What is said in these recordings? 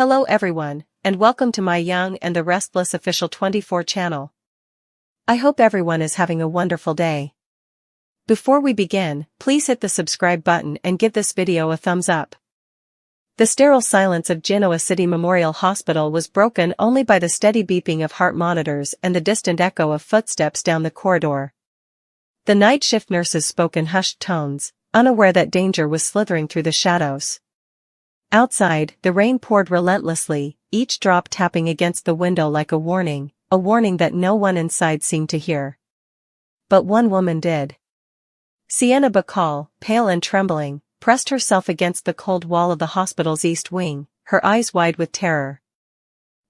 Hello everyone, and welcome to my Young and the Restless Official 24 channel. I hope everyone is having a wonderful day. Before we begin, please hit the subscribe button and give this video a thumbs up. The sterile silence of Genoa City Memorial Hospital was broken only by the steady beeping of heart monitors and the distant echo of footsteps down the corridor. The night shift nurses spoke in hushed tones, unaware that danger was slithering through the shadows. Outside, the rain poured relentlessly, each drop tapping against the window like a warning that no one inside seemed to hear. But one woman did. Sienna Bacall, pale and trembling, pressed herself against the cold wall of the hospital's east wing, her eyes wide with terror.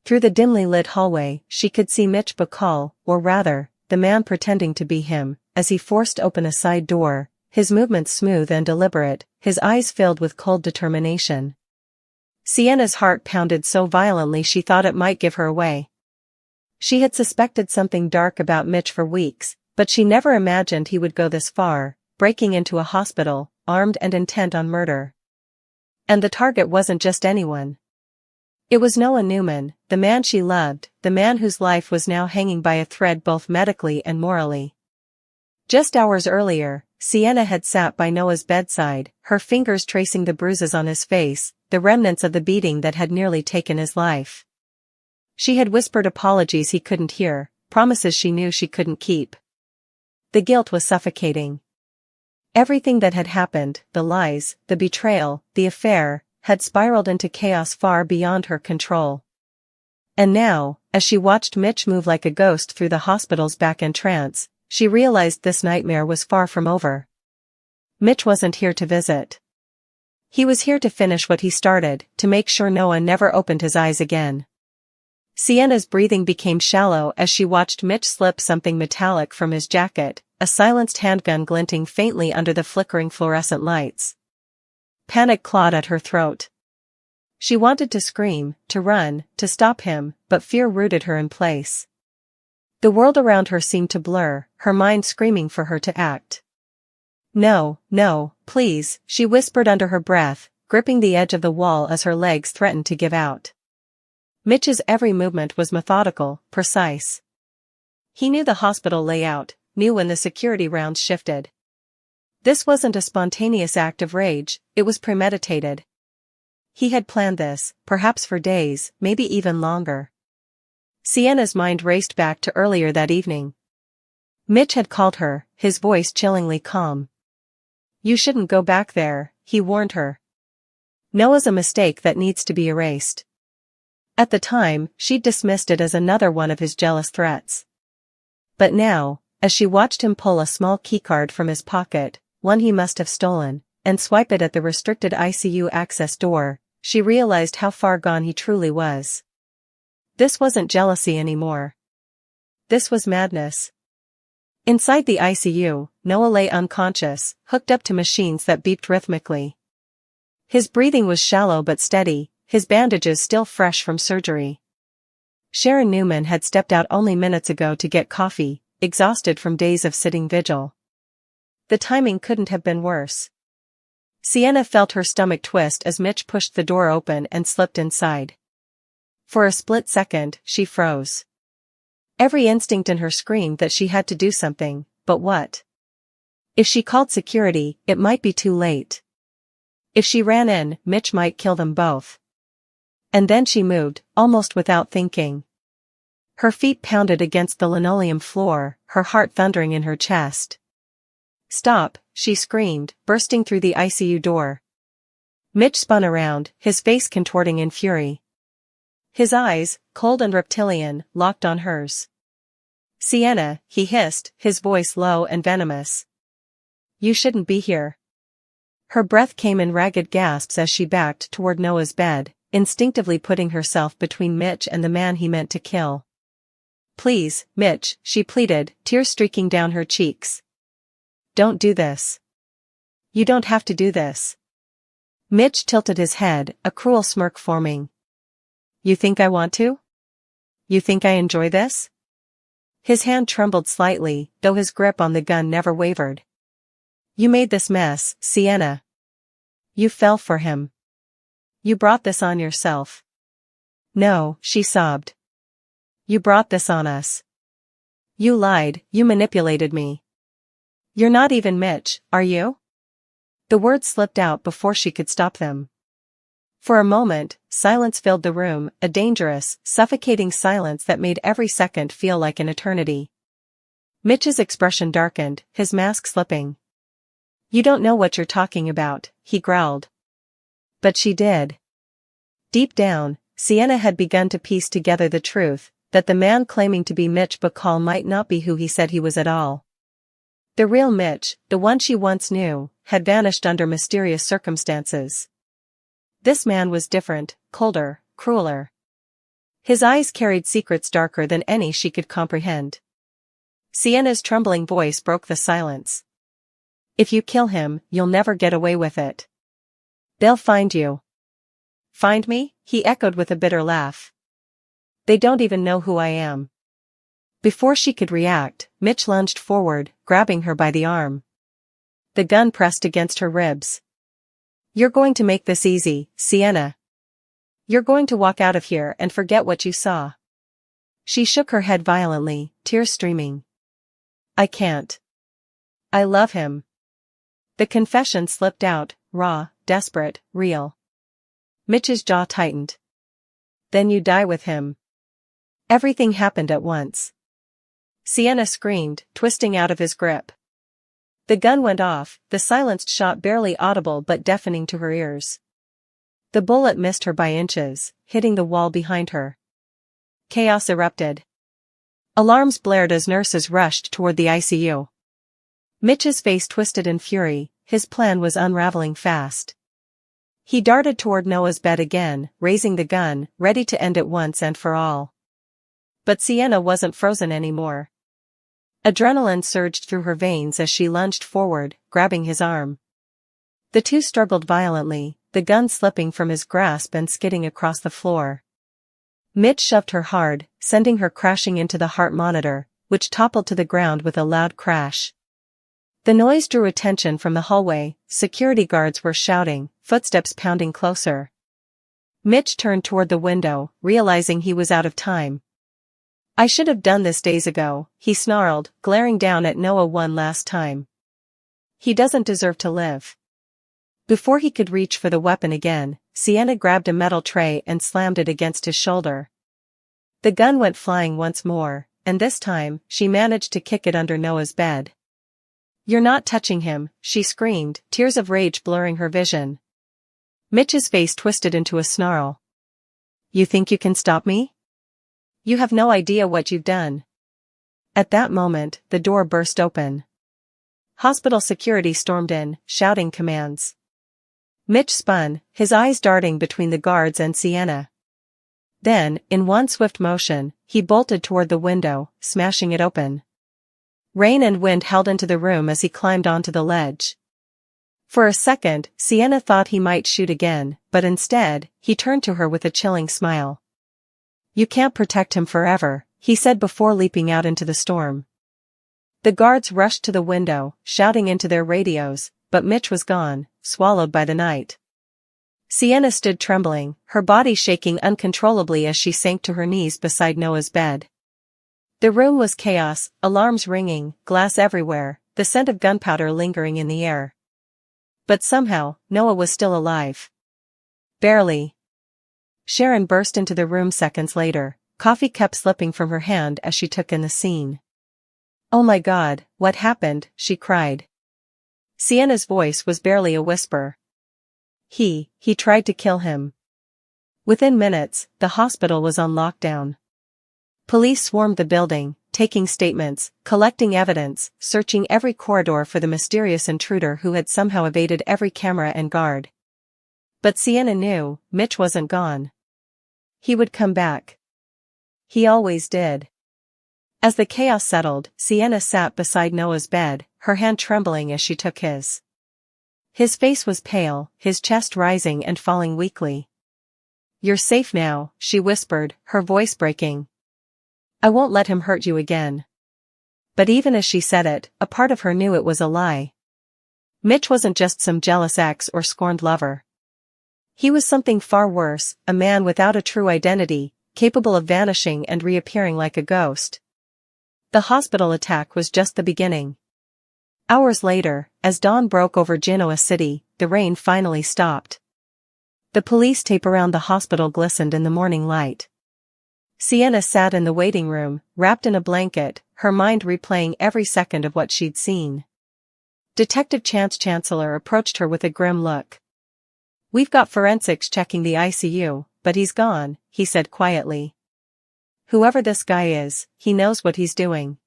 Through the dimly lit hallway, she could see Mitch Bacall, or rather, the man pretending to be him, as he forced open a side door, his movements smooth and deliberate, his eyes filled with cold determination. Sienna's heart pounded so violently she thought it might give her away. She had suspected something dark about Mitch for weeks, but she never imagined he would go this far, breaking into a hospital, armed and intent on murder. And the target wasn't just anyone. It was Noah Newman, the man she loved, the man whose life was now hanging by a thread both medically and morally. Just hours earlier, Sienna had sat by Noah's bedside, her fingers tracing the bruises on his face, the remnants of the beating that had nearly taken his life. She had whispered apologies he couldn't hear, promises she knew she couldn't keep. The guilt was suffocating. Everything that had happened, the lies, the betrayal, the affair, had spiraled into chaos far beyond her control. And now, as she watched Mitch move like a ghost through the hospital's back entrance, she realized this nightmare was far from over. Mitch wasn't here to visit. He was here to finish what he started, to make sure Noah never opened his eyes again. Sienna's breathing became shallow as she watched Mitch slip something metallic from his jacket, a silenced handgun glinting faintly under the flickering fluorescent lights. Panic clawed at her throat. She wanted to scream, to run, to stop him, but fear rooted her in place. The world around her seemed to blur, her mind screaming for her to act. No, please, she whispered under her breath, gripping the edge of the wall as her legs threatened to give out. Mitch's every movement was methodical, precise. He knew the hospital layout, knew when the security rounds shifted. This wasn't a spontaneous act of rage, it was premeditated. He had planned this, perhaps for days, maybe even longer. Sienna's mind raced back to earlier that evening. Mitch had called her, his voice chillingly calm. "You shouldn't go back there," he warned her. "Noah's a mistake that needs to be erased." At the time, she'd dismissed it as another one of his jealous threats. But now, as she watched him pull a small keycard from his pocket, one he must have stolen, and swipe it at the restricted ICU access door, she realized how far gone he truly was. This wasn't jealousy anymore. This was madness. Inside the ICU, Noah lay unconscious, hooked up to machines that beeped rhythmically. His breathing was shallow but steady, his bandages still fresh from surgery. Sharon Newman had stepped out only minutes ago to get coffee, exhausted from days of sitting vigil. The timing couldn't have been worse. Sienna felt her stomach twist as Mitch pushed the door open and slipped inside. For a split second, she froze. Every instinct in her screamed that she had to do something, but what? If she called security, it might be too late. If she ran in, Mitch might kill them both. And then she moved, almost without thinking. Her feet pounded against the linoleum floor, her heart thundering in her chest. "Stop," she screamed, bursting through the ICU door. Mitch spun around, his face contorting in fury. His eyes, cold and reptilian, locked on hers. "Sienna," he hissed, his voice low and venomous. "You shouldn't be here." Her breath came in ragged gasps as she backed toward Noah's bed, instinctively putting herself between Mitch and the man he meant to kill. "Please, Mitch," she pleaded, tears streaking down her cheeks. "Don't do this. You don't have to do this." Mitch tilted his head, a cruel smirk forming. "You think I want to? You think I enjoy this?" His hand trembled slightly, though his grip on the gun never wavered. "You made this mess, Sienna. You fell for him. You brought this on yourself. No, she sobbed. You brought this on us. You lied, you manipulated me. You're not even Mitch, are you? The words slipped out before she could stop them. For a moment, silence filled the room, a dangerous, suffocating silence that made every second feel like an eternity. Mitch's expression darkened, his mask slipping. You don't know what you're talking about, he growled. But she did. Deep down, Sienna had begun to piece together the truth, that the man claiming to be Mitch Bacall might not be who he said he was at all. The real Mitch, the one she once knew, had vanished under mysterious circumstances. This man was different, colder, crueler. His eyes carried secrets darker than any she could comprehend. Sienna's trembling voice broke the silence. If you kill him, you'll never get away with it. They'll find you. Find me? He echoed with a bitter laugh. They don't even know who I am. Before she could react, Mitch lunged forward, grabbing her by the arm. The gun pressed against her ribs. You're going to make this easy, Sienna. You're going to walk out of here and forget what you saw. She shook her head violently, tears streaming. I can't. I love him. The confession slipped out, raw, desperate, real. Mitch's jaw tightened. Then you die with him. Everything happened at once. Sienna screamed, twisting out of his grip. The gun went off, the silenced shot barely audible but deafening to her ears. The bullet missed her by inches, hitting the wall behind her. Chaos erupted. Alarms blared as nurses rushed toward the ICU. Mitch's face twisted in fury, his plan was unraveling fast. He darted toward Noah's bed again, raising the gun, ready to end it once and for all. But Sienna wasn't frozen anymore. Adrenaline surged through her veins as she lunged forward, grabbing his arm. The two struggled violently, the gun slipping from his grasp and skidding across the floor. Mitch shoved her hard, sending her crashing into the heart monitor, which toppled to the ground with a loud crash. The noise drew attention from the hallway, security guards were shouting, footsteps pounding closer. Mitch turned toward the window, realizing he was out of time. I should have done this days ago, he snarled, glaring down at Noah one last time. He doesn't deserve to live. Before he could reach for the weapon again, Sienna grabbed a metal tray and slammed it against his shoulder. The gun went flying once more, and this time, she managed to kick it under Noah's bed. You're not touching him, she screamed, tears of rage blurring her vision. Mitch's face twisted into a snarl. You think you can stop me? You have no idea what you've done. At that moment, the door burst open. Hospital security stormed in, shouting commands. Mitch spun, his eyes darting between the guards and Sienna. Then, in one swift motion, he bolted toward the window, smashing it open. Rain and wind held into the room as he climbed onto the ledge. For a second, Sienna thought he might shoot again, but instead, he turned to her with a chilling smile. You can't protect him forever, he said before leaping out into the storm. The guards rushed to the window, shouting into their radios, but Mitch was gone, swallowed by the night. Sienna stood trembling, her body shaking uncontrollably as she sank to her knees beside Noah's bed. The room was chaos, alarms ringing, glass everywhere, the scent of gunpowder lingering in the air. But somehow, Noah was still alive. Barely. Sharon burst into the room seconds later, coffee cup slipping from her hand as she took in the scene. Oh my God, what happened? She cried. Sienna's voice was barely a whisper. He tried to kill him. Within minutes, the hospital was on lockdown. Police swarmed the building, taking statements, collecting evidence, searching every corridor for the mysterious intruder who had somehow evaded every camera and guard. But Sienna knew, Mitch wasn't gone. He would come back. He always did. As the chaos settled, Sienna sat beside Noah's bed, her hand trembling as she took his. His face was pale, his chest rising and falling weakly. You're safe now, she whispered, her voice breaking. I won't let him hurt you again. But even as she said it, a part of her knew it was a lie. Mitch wasn't just some jealous ex or scorned lover. He was something far worse, a man without a true identity, capable of vanishing and reappearing like a ghost. The hospital attack was just the beginning. Hours later, as dawn broke over Genoa City, the rain finally stopped. The police tape around the hospital glistened in the morning light. Sienna sat in the waiting room, wrapped in a blanket, her mind replaying every second of what she'd seen. Detective Chance Chancellor approached her with a grim look. "We've got forensics checking the ICU, but he's gone," he said quietly. "Whoever this guy is, he knows what he's doing."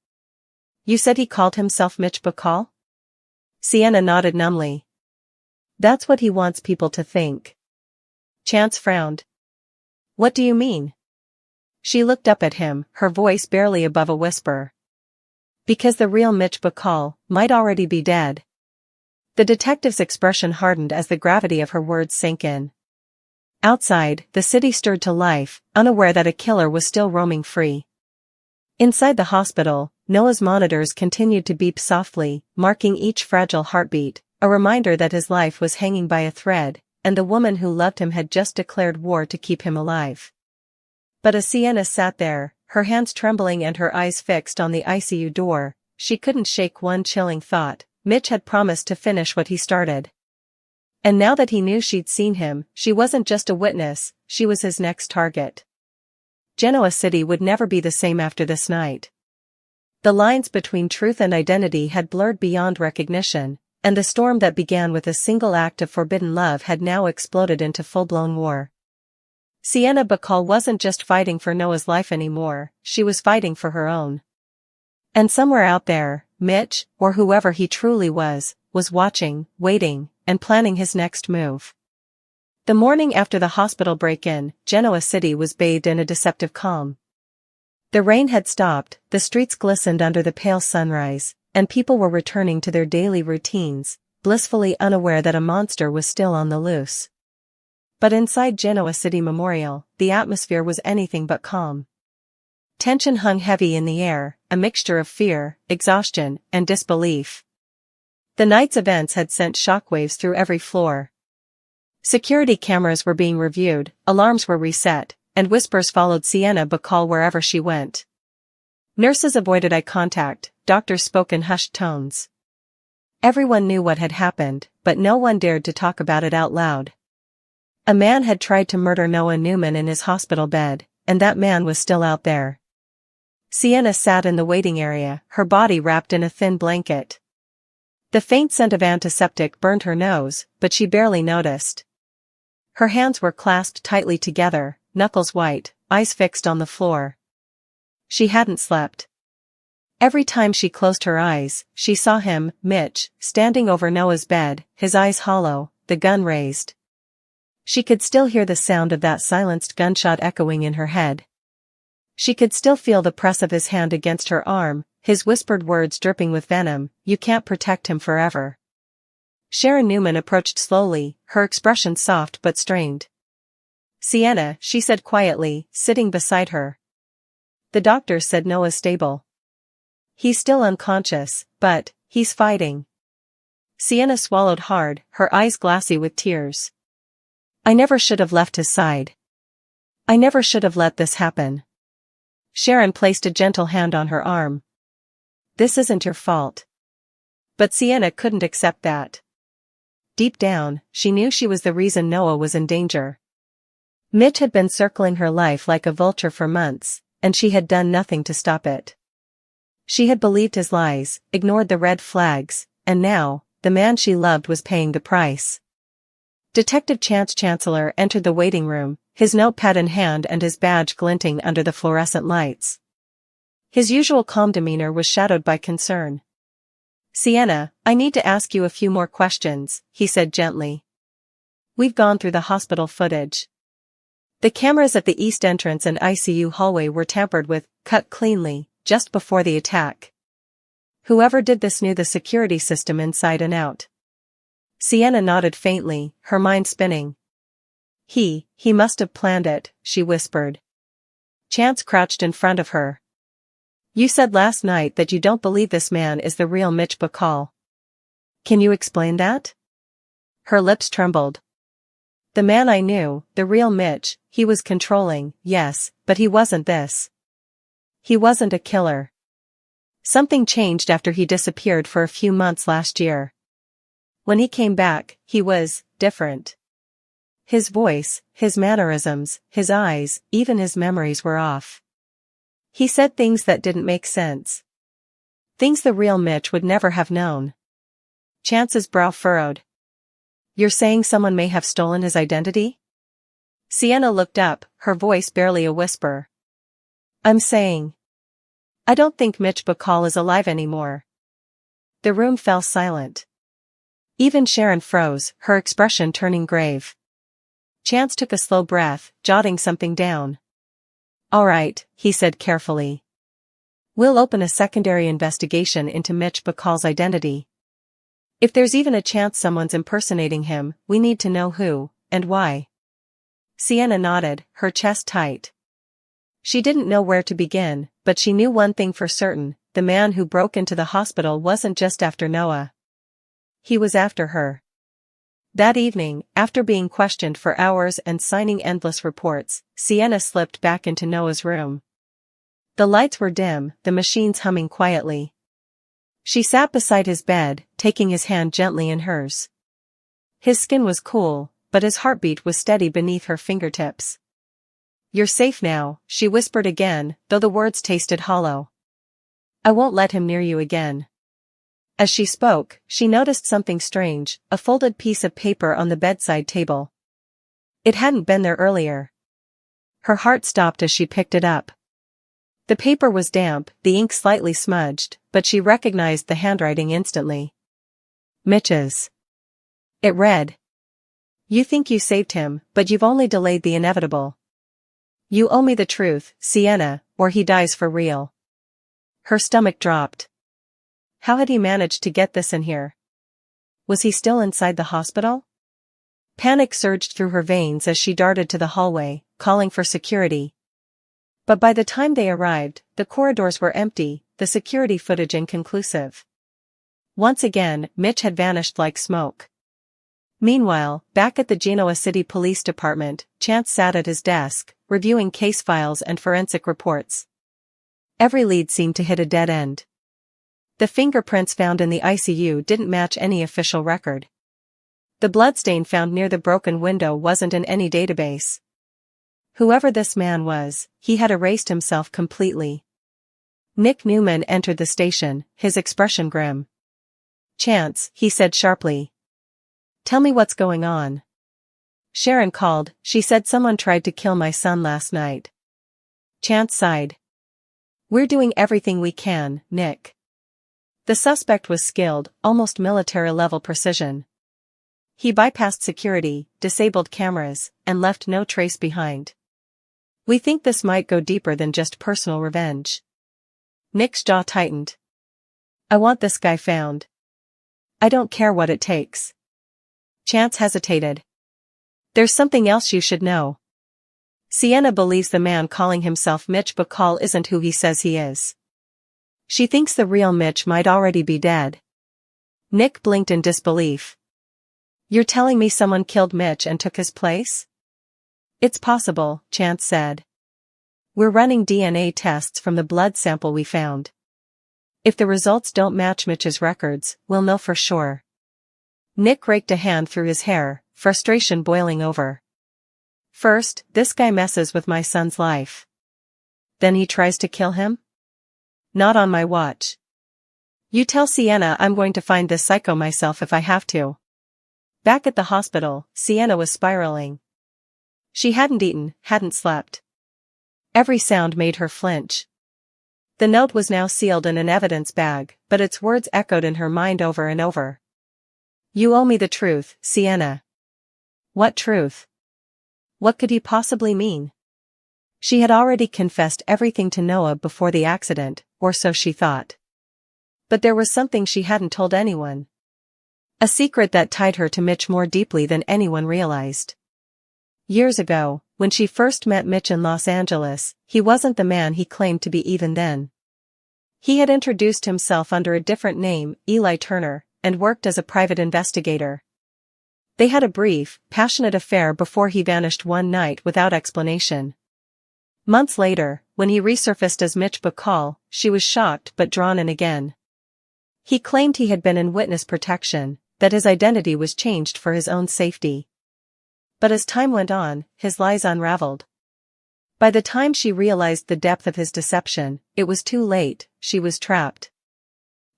"You said he called himself Mitch Bacall?" Sienna nodded numbly. "That's what he wants people to think." Chance frowned. "What do you mean?" She looked up at him, her voice barely above a whisper. "Because the real Mitch Bacall might already be dead." The detective's expression hardened as the gravity of her words sank in. Outside, the city stirred to life, unaware that a killer was still roaming free. Inside the hospital, Noah's monitors continued to beep softly, marking each fragile heartbeat, a reminder that his life was hanging by a thread, and the woman who loved him had just declared war to keep him alive. But as Sienna sat there, her hands trembling and her eyes fixed on the ICU door, she couldn't shake one chilling thought: Mitch had promised to finish what he started. And now that he knew she'd seen him, she wasn't just a witness, she was his next target. Genoa City would never be the same after this night. The lines between truth and identity had blurred beyond recognition, and the storm that began with a single act of forbidden love had now exploded into full-blown war. Sienna Bacall wasn't just fighting for Noah's life anymore, she was fighting for her own. And somewhere out there, Mitch, or whoever he truly was watching, waiting, and planning his next move. The morning after the hospital break-in, Genoa City was bathed in a deceptive calm. The rain had stopped, the streets glistened under the pale sunrise, and people were returning to their daily routines, blissfully unaware that a monster was still on the loose. But inside Genoa City Memorial, the atmosphere was anything but calm. Tension hung heavy in the air, a mixture of fear, exhaustion, and disbelief. The night's events had sent shockwaves through every floor. Security cameras were being reviewed, alarms were reset, and whispers followed Sienna Bacall wherever she went. Nurses avoided eye contact, doctors spoke in hushed tones. Everyone knew what had happened, but no one dared to talk about it out loud. A man had tried to murder Noah Newman in his hospital bed, and that man was still out there. Sienna sat in the waiting area, her body wrapped in a thin blanket. The faint scent of antiseptic burned her nose, but she barely noticed. Her hands were clasped tightly together, knuckles white, eyes fixed on the floor. She hadn't slept. Every time she closed her eyes, she saw him, Mitch, standing over Noah's bed, his eyes hollow, the gun raised. She could still hear the sound of that silenced gunshot echoing in her head. She could still feel the press of his hand against her arm, his whispered words dripping with venom: "You can't protect him forever." Sharon Newman approached slowly, her expression soft but strained. "Sienna," she said quietly, sitting beside her. "The doctor said Noah's stable. He's still unconscious, but he's fighting." Sienna swallowed hard, her eyes glassy with tears. "I never should have left his side. I never should have let this happen." Sharon placed a gentle hand on her arm. "This isn't your fault." But Sienna couldn't accept that. Deep down, she knew she was the reason Noah was in danger. Mitch had been circling her life like a vulture for months, and she had done nothing to stop it. She had believed his lies, ignored the red flags, and now, the man she loved was paying the price. Detective Chance Chancellor entered the waiting room, his notepad in hand and his badge glinting under the fluorescent lights. His usual calm demeanor was shadowed by concern. "Sienna, I need to ask you a few more questions," he said gently. "We've gone through the hospital footage. The cameras at the east entrance and ICU hallway were tampered with, cut cleanly, just before the attack. Whoever did this knew the security system inside and out." Sienna nodded faintly, her mind spinning. He must have planned it," she whispered. Chance crouched in front of her. "You said last night that you don't believe this man is the real Mitch Bacall. Can you explain that?" Her lips trembled. The man I knew, the real Mitch, he was controlling, yes, but he wasn't this. He wasn't a killer. Something changed after he disappeared for a few months last year. When he came back, he was different. His voice, his mannerisms, his eyes, even his memories were off. He said things that didn't make sense. Things the real Mitch would never have known. Chance's brow furrowed. You're saying someone may have stolen his identity? Sienna looked up, her voice barely a whisper. I'm saying. I don't think Mitch Bacall is alive anymore. The room fell silent. Even Sharon froze, her expression turning grave. Chance took a slow breath, jotting something down. All right, he said carefully. We'll open a secondary investigation into Mitch Bacall's identity. If there's even a chance someone's impersonating him, we need to know who, and why. Sienna nodded, her chest tight. She didn't know where to begin, but she knew one thing for certain, the man who broke into the hospital wasn't just after Noah. He was after her. That evening, after being questioned for hours and signing endless reports, Sienna slipped back into Noah's room. The lights were dim, the machines humming quietly. She sat beside his bed, taking his hand gently in hers. His skin was cool, but his heartbeat was steady beneath her fingertips. You're safe now, she whispered again, though the words tasted hollow. I won't let him near you again. As she spoke, she noticed something strange, a folded piece of paper on the bedside table. It hadn't been there earlier. Her heart stopped as she picked it up. The paper was damp, the ink slightly smudged, but she recognized the handwriting instantly. Mitch's. It read. You think you saved him, but you've only delayed the inevitable. You owe me the truth, Sienna, or he dies for real. Her stomach dropped. How had he managed to get this in here? Was he still inside the hospital? Panic surged through her veins as she darted to the hallway, calling for security. But by the time they arrived, the corridors were empty, the security footage inconclusive. Once again, Mitch had vanished like smoke. Meanwhile, back at the Genoa City Police Department, Chance sat at his desk, reviewing case files and forensic reports. Every lead seemed to hit a dead end. The fingerprints found in the ICU didn't match any official record. The bloodstain found near the broken window wasn't in any database. Whoever this man was, he had erased himself completely. Nick Newman entered the station, his expression grim. Chance, he said sharply. Tell me what's going on. Sharon called, she said someone tried to kill my son last night. Chance sighed. We're doing everything we can, Nick. The suspect was skilled, almost military-level precision. He bypassed security, disabled cameras, and left no trace behind. We think this might go deeper than just personal revenge. Nick's jaw tightened. I want this guy found. I don't care what it takes. Chance hesitated. There's something else you should know. Sienna believes the man calling himself Mitch Bacall isn't who he says he is. She thinks the real Mitch might already be dead. Nick blinked in disbelief. You're telling me someone killed Mitch and took his place? It's possible, Chance said. We're running DNA tests from the blood sample we found. If the results don't match Mitch's records, we'll know for sure. Nick raked a hand through his hair, frustration boiling over. First, this guy messes with my son's life. Then he tries to kill him? Not on my watch. You tell Sienna I'm going to find this psycho myself if I have to. Back at the hospital, Sienna was spiraling. She hadn't eaten, hadn't slept. Every sound made her flinch. The note was now sealed in an evidence bag, but its words echoed in her mind over and over. You owe me the truth, Sienna. What truth? What could he possibly mean? She had already confessed everything to Noah before the accident, or so she thought. But there was something she hadn't told anyone. A secret that tied her to Mitch more deeply than anyone realized. Years ago, when she first met Mitch in Los Angeles, he wasn't the man he claimed to be even then. He had introduced himself under a different name, Eli Turner, and worked as a private investigator. They had a brief, passionate affair before he vanished one night without explanation. Months later, when he resurfaced as Mitch Bacall, she was shocked but drawn in again. He claimed he had been in witness protection, that his identity was changed for his own safety. But as time went on, his lies unraveled. By the time she realized the depth of his deception, it was too late, she was trapped.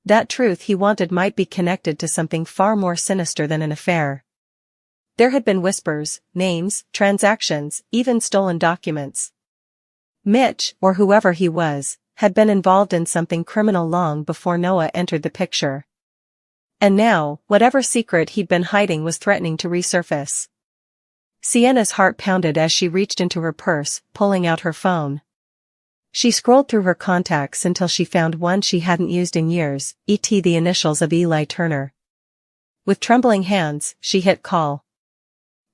That truth he wanted might be connected to something far more sinister than an affair. There had been whispers, names, transactions, even stolen documents. Mitch, or whoever he was, had been involved in something criminal long before Noah entered the picture. And now, whatever secret he'd been hiding was threatening to resurface. Sienna's heart pounded as she reached into her purse, pulling out her phone. She scrolled through her contacts until she found one she hadn't used in years, the initials of Eli Turner. With trembling hands, she hit call.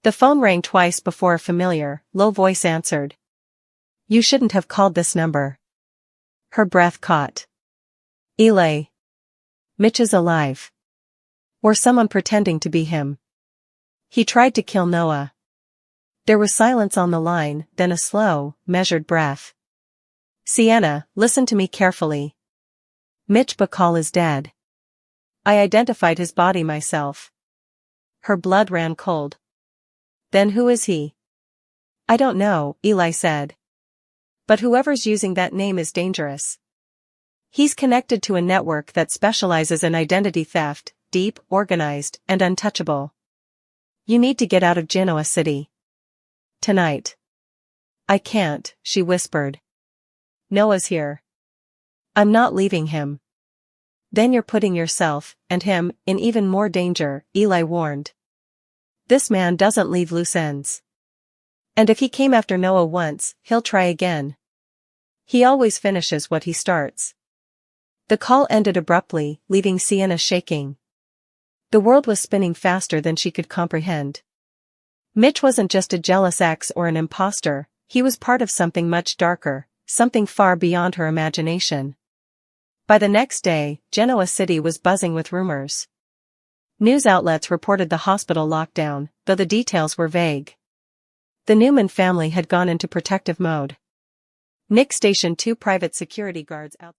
The phone rang twice before a familiar, low voice answered. "You shouldn't have called this number." Her breath caught. Eli. Mitch is alive. Or someone pretending to be him. He tried to kill Noah. There was silence on the line, then a slow, measured breath. "Sienna, listen to me carefully. Mitch Bacall is dead. I identified his body myself." Her blood ran cold. "Then who is he?" "I don't know," Eli said. "But whoever's using that name is dangerous. He's connected to a network that specializes in identity theft, deep, organized, and untouchable. You need to get out of Genoa City. Tonight." "I can't," she whispered. "Noah's here. I'm not leaving him." "Then you're putting yourself, and him, in even more danger," Eli warned. "This man doesn't leave loose ends. And if he came after Noah once, he'll try again. He always finishes what he starts." The call ended abruptly, leaving Sienna shaking. The world was spinning faster than she could comprehend. Mitch wasn't just a jealous ex or an imposter, he was part of something much darker, something far beyond her imagination. By the next day, Genoa City was buzzing with rumors. News outlets reported the hospital lockdown, though the details were vague. The Newman family had gone into protective mode. Nick stationed 2 private security guards out.